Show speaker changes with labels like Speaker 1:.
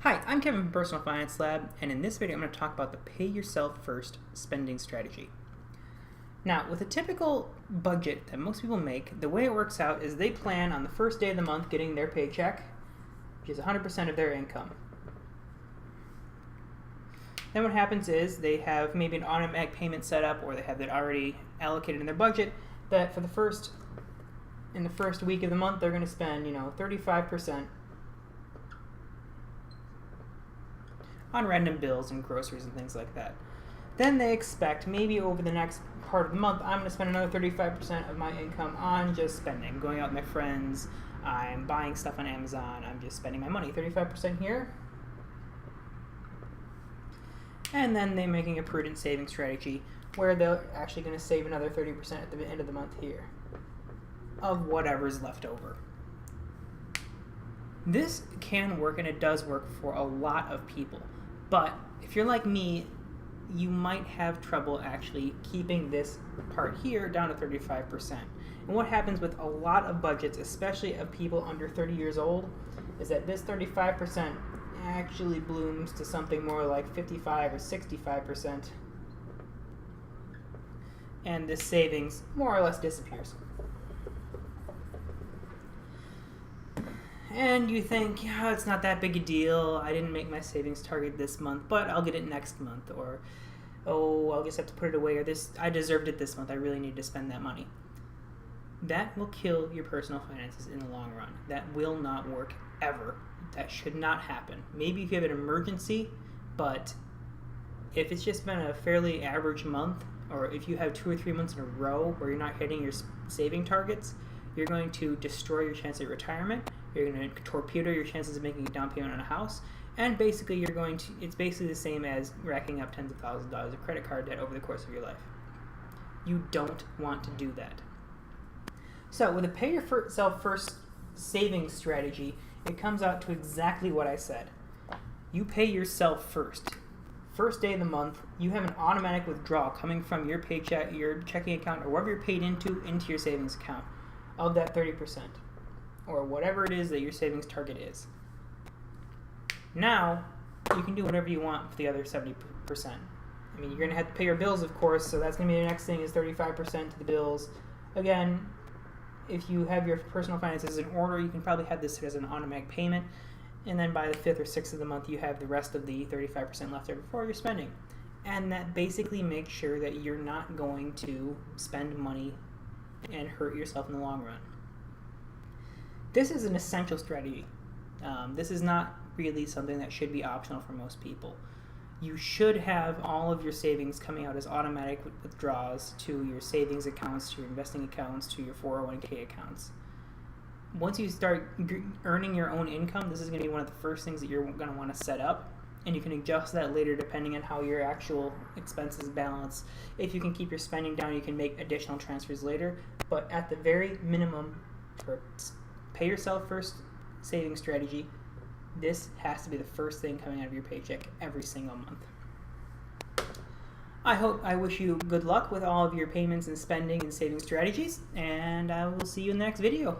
Speaker 1: Hi, I'm Kevin from Personal Finance Lab, and in this video I'm going to talk about the pay yourself first spending strategy. Now, with a typical budget that most people make, the way it works out is they plan on the first day of the month getting their paycheck, which is 100% of their income. Then what happens is they have maybe an automatic payment set up, or they have that already allocated in their budget, that for in the first week of the month they're going to spend 35% on random bills and groceries and things like that. Then they expect maybe over the next part of the month I'm going to spend another 35% of my income on just spending, going out with my friends, I'm buying stuff on Amazon, I'm just spending my money, 35% here. And then they're making a prudent saving strategy where they're actually going to save another 30% at the end of the month here of whatever's left over. This can work, and it does work for a lot of people. But if you're like me, you might have trouble actually keeping this part here down to 35%. And what happens with a lot of budgets, especially of people under 30 years old, is that this 35% actually blooms to something more like 55 or 65%. And this savings more or less disappears. And you think, yeah, it's not that big a deal. I didn't make my savings target this month, but I'll get it next month. Or, oh, I'll just have to put it away. Or I deserved it this month. I really need to spend that money. That will kill your personal finances in the long run. That will not work ever. That should not happen. Maybe if you have an emergency, but if it's just been a fairly average month, or if you have 2 or 3 months in a row where you're not hitting your saving targets, you're going to destroy your chance at retirement. You're going to torpedo your chances of making a down payment on a house, and basically it's basically the same as racking up tens of thousands of dollars of credit card debt over the course of your life. You don't want to do that. So with a pay yourself first savings strategy, it comes out to exactly what I said. You pay yourself first. First day of the month, you have an automatic withdrawal coming from your paycheck, your checking account, or wherever you're paid into your savings account of that 30%. Or whatever it is that your savings target is. Now, you can do whatever you want for the other 70%. I mean, you're going to have to pay your bills, of course, so that's going to be the next thing is 35% to the bills. Again, if you have your personal finances in order, you can probably have this as an automatic payment, and then by the 5th or 6th of the month, you have the rest of the 35% left over before you're spending. And that basically makes sure that you're not going to spend money and hurt yourself in the long run. This is an essential strategy. This is not really something that should be optional for most people. You should have all of your savings coming out as automatic withdrawals to your savings accounts, to your investing accounts, to your 401k accounts. Once you start earning your own income, this is going to be one of the first things that you're going to want to set up, and you can adjust that later depending on how your actual expenses balance. If you can keep your spending down, you can make additional transfers later, but at the very minimum, for pay yourself first saving strategy, this has to be the first thing coming out of your paycheck every single month. I wish you good luck with all of your payments and spending and saving strategies, and I will see you in the next video.